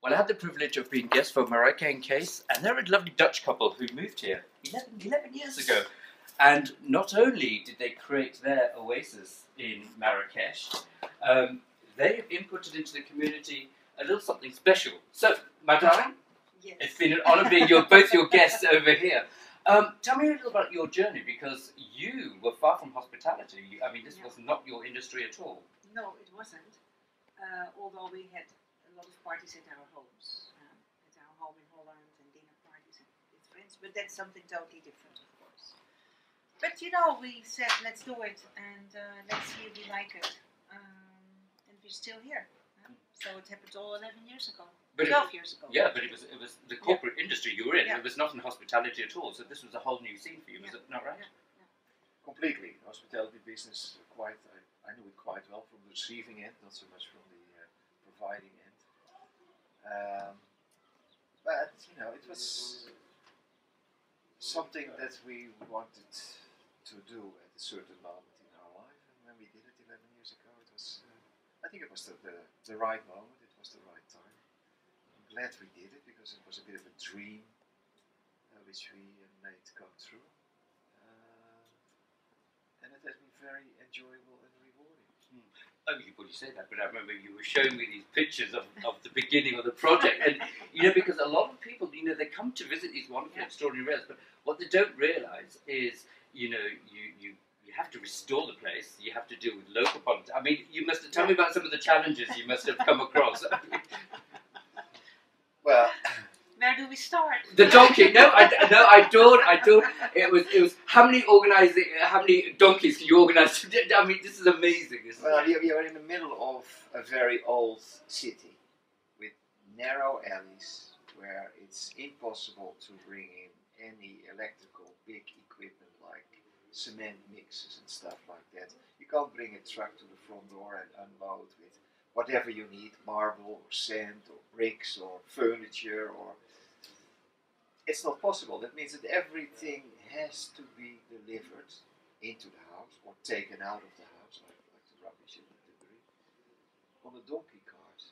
Well, I had the privilege of being guest for Maryette and Cess, and they're a lovely Dutch couple who moved here 11 years ago. And not only did they create their oasis in Marrakech, they have inputted into the community a little something special. So, my darling, yes. It's been an honour being both your guests over here. Tell me a little about your journey, because you were far from hospitality. I mean, this was not your industry at all. No, it wasn't. Although we had a lot of parties at our homes, at our home in Holland, and dinner parties with friends. But that's something totally different, of course. But you know, we said let's do it, and let's see if we like it. And we're still here. So it happened all 11 years ago. But 12 years ago. Yeah, but it was the corporate industry you were in. Yeah. It was not in hospitality at all. So this was a whole new scene for you. Was it not right? Yeah. Completely. Hospitality business, I knew it quite well from the receiving end, not so much from the providing end. But, you know, it was something that we wanted to do at a certain moment in our life. And when we did it 11 years ago, it was, I think it was the right moment, it was the right time. I'm glad we did it, because it was a bit of a dream which we made come true. And it has been very enjoyable and rewarding. Oh, you probably say that, but I remember you were showing me these pictures of the beginning of the project. And, you know, because a lot of people, you know, they come to visit these wonderful, extraordinary rares, but what they don't realise is, you know, you have to restore the place, you have to deal with local politics. I mean, you must tell me about some of the challenges you must have come across. Well, where do we start? The donkey? No, I don't. It was how many donkeys can you organise? I mean, this is amazing. Well, we are in the middle of a very old city with narrow alleys where it's impossible to bring in any electrical big equipment like cement mixers and stuff like that. You can't bring a truck to the front door and unload with whatever you need, marble or sand or bricks or furniture or... It's not possible. That means that everything has to be delivered into the house or taken out of the house, like the rubbish and the debris, on a donkey cart.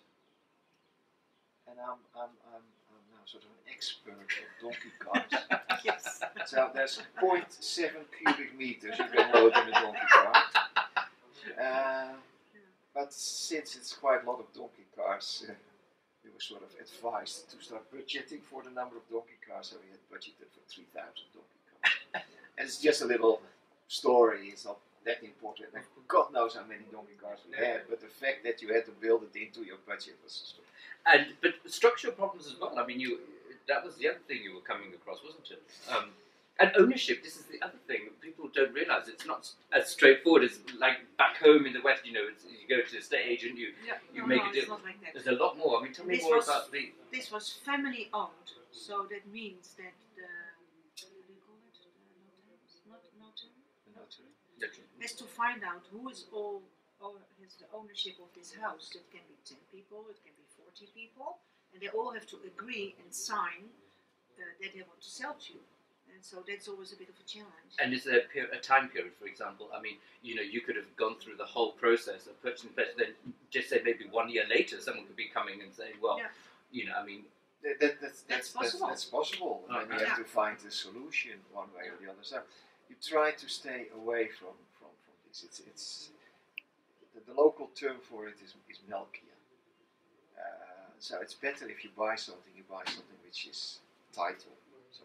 And I'm now sort of an expert of donkey carts. Yes. So there's 0.7 cubic meters you can load in a donkey cart. But since it's quite a lot of donkey carts, we were sort of advised to start budgeting for the number of donkey cars, so we had budgeted for 3,000 donkey cars. And it's just a little story, it's not that important. And God knows how many donkey cars we had, but the fact that you had to build it into your budget was... But structural problems as well. I mean, that was the other thing you were coming across, wasn't it? And ownership, this is the other thing. People don't realise it's not as straightforward as like back home in the West, you know, you go to the estate agent, you make a deal. It's not like that. There's a lot more. I mean, tell me more about the... This was family owned, so that means that the... What do you call it? Notary? Has to find out who is has the ownership of this house. It can be 10 people, it can be 40 people, and they all have to agree and sign that they want to sell to you. And so that's always a bit of a challenge. And is there a time period, for example? I mean, you know, you could have gone through the whole process of purchasing the place, then just say maybe 1 year later, someone could be coming and saying, well, you know, I mean... That's possible. That's possible. And then you have to find a solution one way or the other. So you try to stay away from this. It's the local term for it is melkia. So it's better if you buy something which is titled. So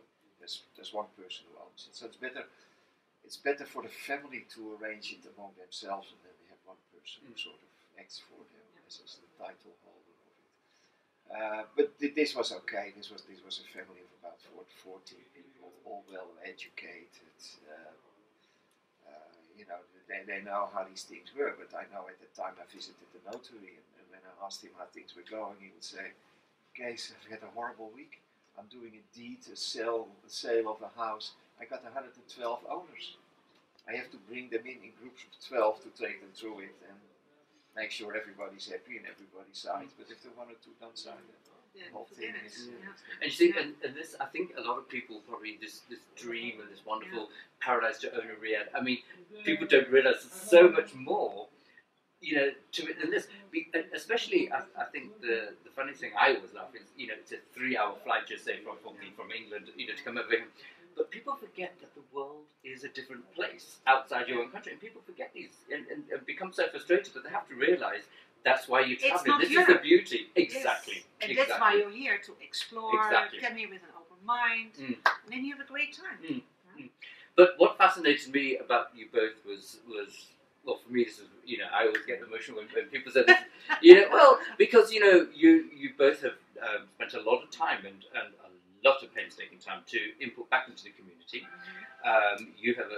there's one person who owns it. So it's better for the family to arrange it among themselves, and then they have one person who sort of acts for them as the title holder of it. But this was okay. This was a family of about 14 people, all well educated. You know, they know how these things were. But I know at the time I visited the notary, and when I asked him how things were going, he would say, "Okay, so I've had a horrible week. I'm doing a deed, a sale of a house. I got 112 owners. I have to bring them in groups of 12 to take them through it and make sure everybody's happy and everybody signs. But if the one or two don't sign, the whole thing is... And you see, and this, I think a lot of people probably, this dream and this wonderful paradise to own a riad. I mean, people don't realise there's so much more you know, and this, especially, I think the funny thing I always laugh is, you know, it's a 3-hour flight, just say from England, you know, to come over here. But people forget that the world is a different place outside your own country, and people forget these and become so frustrated. But they have to realise that's why you travel. This is the beauty, exactly. Yes. And exactly. that's why you're here to explore. Exactly. Come here with an open mind, and then you have a great time. But what fascinated me about you both was well, for me, this is, you know, I always get emotional when people say this, you know, well, because, you know, you both have spent a lot of time and a lot of painstaking time to input back into the community. You have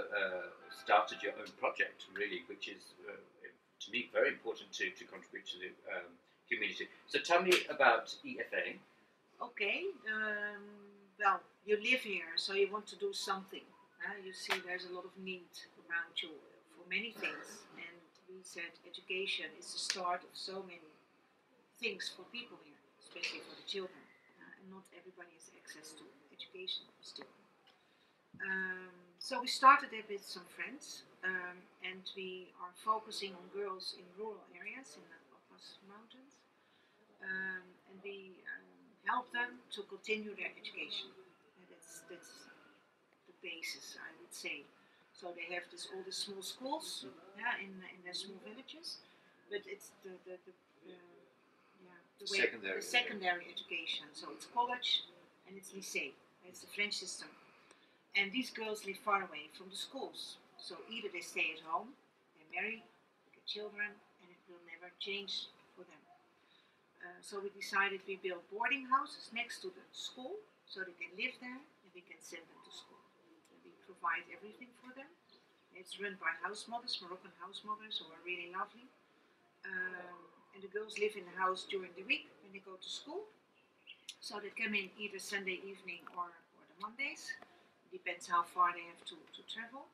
started your own project, really, which is, to me, very important to contribute to the community. So tell me about EFA. Okay, well, you live here, so you want to do something. You see there's a lot of need around you for many things, and we said education is the start of so many things for people here, especially for the children, and not everybody has access to education still. So we started it with some friends, and we are focusing on girls in rural areas in the Caucasus Mountains, and we help them to continue their education. And that's the basis, I would say. So they have all the small schools, in their small villages, but it's the secondary education. So it's college and it's lycée. It's the French system. And these girls live far away from the schools. So either they stay at home, they marry, get children, and it will never change for them. So we decided we build boarding houses next to the school, so they can live there and we can send them to school. And we provide everything for them. It's run by house mothers, Moroccan house mothers, who are really lovely. And the girls live in the house during the week when they go to school. So they come in either Sunday evening or the Mondays. It depends how far they have to travel.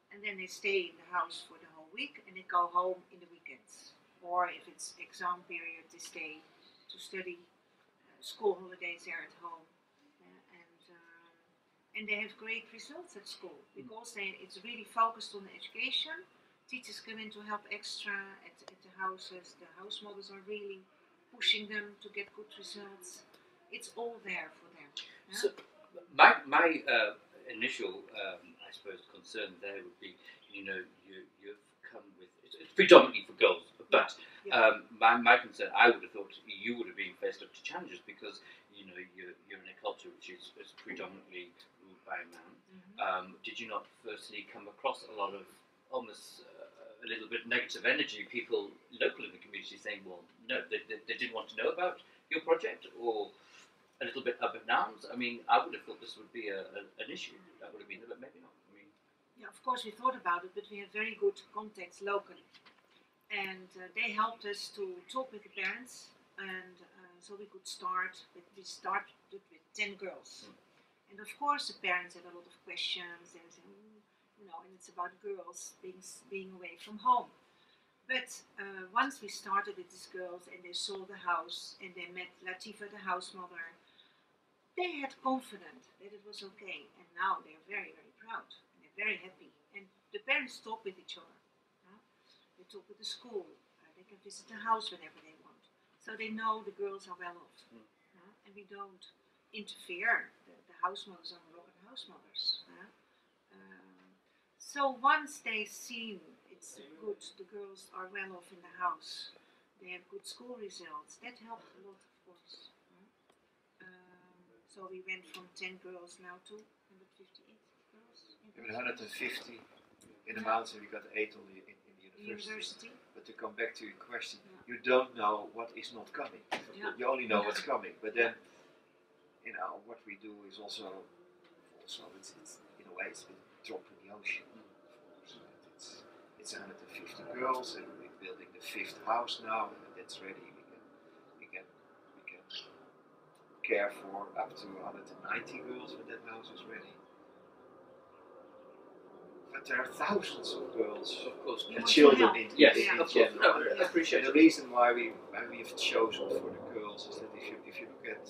And then they stay in the house for the whole week and they go home in the weekends. Or if it's exam period, they stay to study. School holidays, they're at home. And they have great results at school because it's really focused on the education. Teachers come in to help extra at the houses. The house mothers are really pushing them to get good results. It's all there for them. Yeah? So my initial, I suppose, concern there would be, you know, you've come with, it's predominantly for girls, but my concern, I would have thought you would have been faced up to challenges because, you know, you're in a culture which is predominantly ruled by a man. Did you not firstly come across a lot of almost a little bit negative energy, people local in the community saying, well, no, they didn't want to know about your project, or a little bit up and downs? I mean, I would have thought this would be an issue. That would have been, but maybe not. I mean, yeah, of course we thought about it, but we have very good contacts locally, and they helped us to talk with the parents, and so we could start. We started with 10 girls, and of course the parents had a lot of questions. They said, you know, and it's about girls being away from home. But once we started with these girls and they saw the house and they met Latifa, the house mother, they had confidence that it was okay. And now they're very, very proud and they're very happy. And the parents talk with each other. They talk with the school. They can visit the house whenever they want. So they know the girls are well off. And we don't interfere. The house mothers are Moroccan house mothers. So once they've seen it's good, the girls are well off in the house, they have good school results, that helped a lot, of course. So we went from 10 girls now to 158 girls. 150 in the mountain, we got 8 on in the university. But to come back to your question, you don't know what is not coming. You only know what's coming. But then, you know, what we do is also it's in a way it's a drop in the ocean. It's 150 girls, and we're building the 5th house now, and that's ready. We can care for up to 190 girls when that house is ready. But there are thousands of girls, of course, and children in general. No, I appreciate the reason why we have chosen for the girls is that if you look at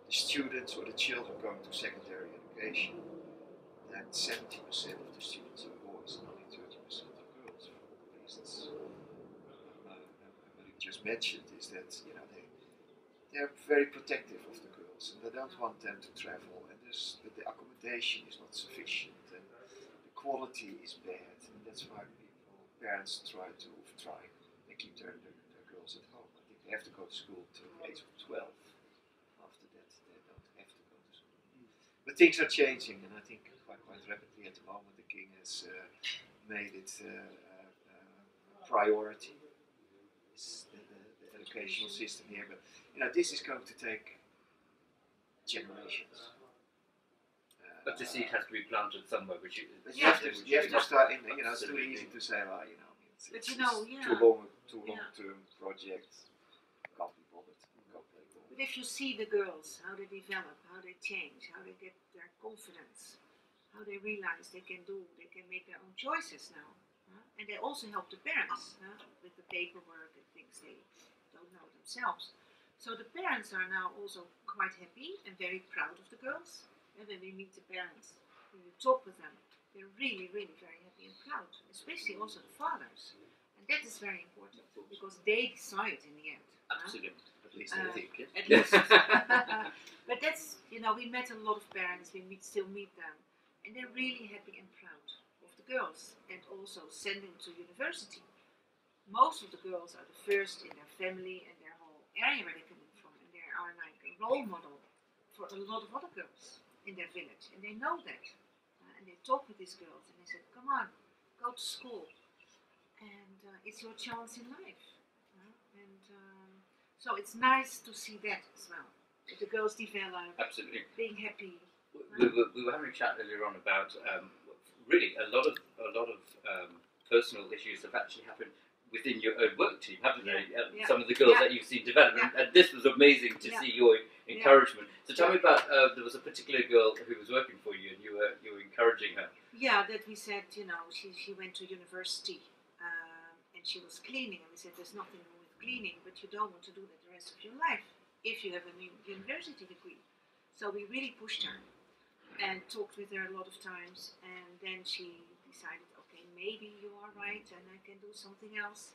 the students or the children going to secondary education, then 70% of the students are boys and only 30% are girls. just mentioned is that they're very protective of the girls, and they don't want them to travel, and the accommodation is not sufficient, and the quality is bad, and that's why parents try and keep their girls at home. I think they have to go to school till the age of 12. After that, they don't have to go to school. But things are changing, and I think quite rapidly at the moment. The king has made it a priority. It's the educational system here, but this is going to take generations. But the seed has to be planted somewhere, which is. But you have to start in. It's too easy to say, well, it's too long-term project. Can't be bothered. But if you see the girls, how they develop, how they change, how they get their confidence, how they realize they can make their own choices now, and they also help the parents with the paperwork and things they don't know themselves. So the parents are now also quite happy and very proud of the girls. And when we meet the parents, when we talk with them, they're really, really very happy and proud, especially also the fathers. And that is very important because they decide in the end. Absolutely. At least I think. At least. But that's, we met a lot of parents, we still meet them, and they're really happy and proud of the girls and also send them to university. Most of the girls are the first in their family and their whole area where they come from, and they are like a role model for a lot of other girls in their village, and they know that. And they talk with these girls, and they said, come on, go to school, and it's your chance in life. So it's nice to see that as well. That the girls develop, absolutely, being happy. We were having a chat earlier on about really a lot of personal issues have actually happened within your own work team, haven't they? Some of the girls that you've seen develop, and this was amazing to see your encouragement. So tell me about there was a particular girl who was working for you, and you were encouraging her. Yeah, that we said, she went to university and she was cleaning, and we said there's nothing wrong with cleaning, but you don't want to do that the rest of your life if you have a university degree. So we really pushed her and talked with her a lot of times, and then she decided, okay, maybe you are right, and I can do something else,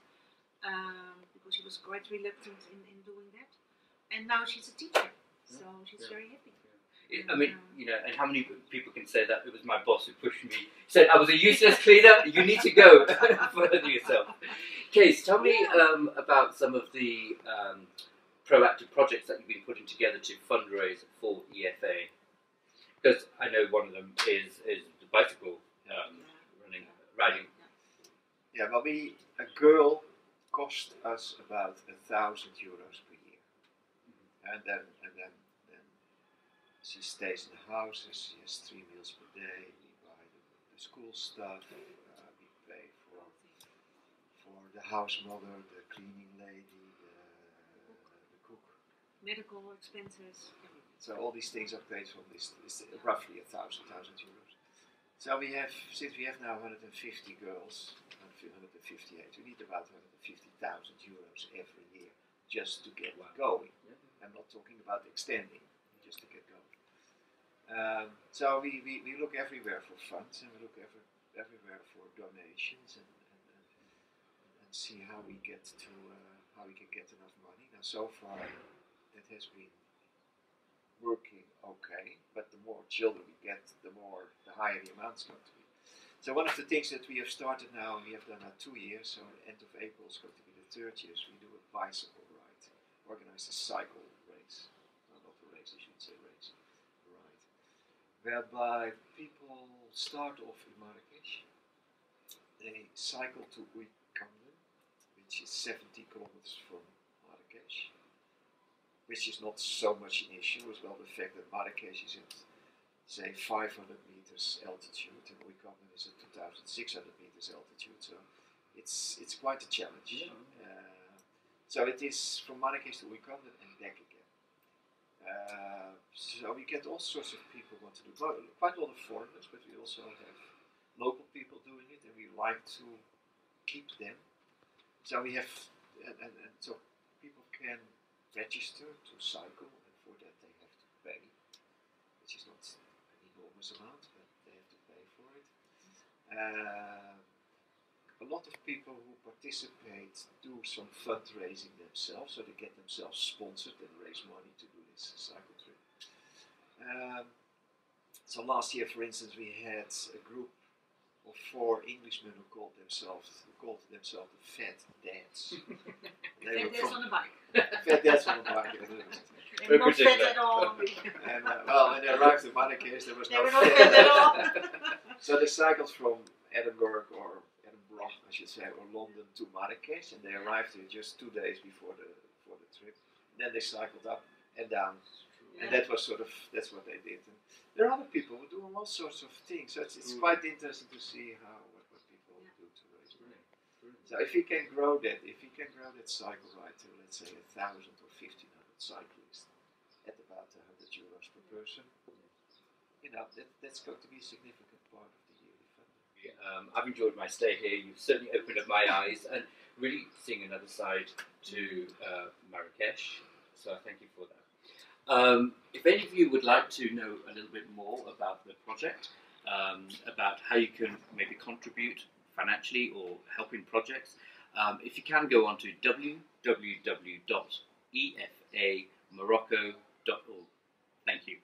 because she was quite reluctant in doing that. And now she's a teacher, so she's very happy. I mean, and how many people can say that it was my boss who pushed me, said I was a useless cleaner, you need to go further yourself. Case, tell me about some of the proactive projects that you've been putting together to fundraise for EFA. Because I know one of them is the bicycle riding. Yeah, well, a girl cost us about €1,000 per year, and then she stays in the houses. She has 3 meals per day. We buy the school stuff. We pay for the house mother, the cleaning lady, the cook, medical expenses. So all these things are paid from this. It's roughly €1,000. So since we have now 150 girls, 158, we need about €150,000 every year just to get going. I'm not talking about extending, just to get going. So we look everywhere for funds, and we look everywhere for donations, and see how we can get enough money. Now, so far, that has been working okay, but the more children we get, the higher the amount's going to be. So one of the things that we have started now, and we have done now 2 years, so at the end of April is going to be the 3rd year, so we do a bicycle ride, organize a cycle race, not a race, I should say race, ride, whereby people start off in Marrakech, they cycle to Ouikamden, which is 70 kilometers from Marrakech, which is not so much an issue, as well the fact that Marrakech is at, say, 500 meters altitude, and Ouikamden is at 2,600 meters altitude, so it's quite a challenge. So it is from Marrakech to Ouikamden and back again. So we get all sorts of people who want to do quite a lot of foreigners, but we also have local people doing it, and we like to keep them. So we have, and so people can register to cycle, and for that they have to pay, which is not an enormous amount, but they have to pay for it. a lot of people who participate do some fundraising themselves, so they get themselves sponsored and raise money to do this cycle trip. So last year, for instance, we had a group of 4 Englishmen who called themselves the Fat Dads. Fat Dads on the bike. Fat Dads on the bike. They were not fat at all. And well, when they arrived in Marrakech, there was They no were not fat fat at all. So they cycled from Edinburgh, I should say, or London to Marrakech, and they arrived here just 2 days before the trip. Then they cycled up and down, and that's what they did. And there are other people who do all sorts of things, so it's quite interesting to see what people do to raise money. So if you can grow that, cycle ride to, let's say, 1,000 or 1,500 cyclists at about €100 per person, that's going to be a significant part of the yearly funding. I've enjoyed my stay here. You've certainly opened up my eyes and really seeing another side to Marrakech. So I thank you for that. If any of you would like to know a little bit more about the project, about how you can maybe contribute financially or help in projects, if you can go on to www.efaMorocco.org. Thank you.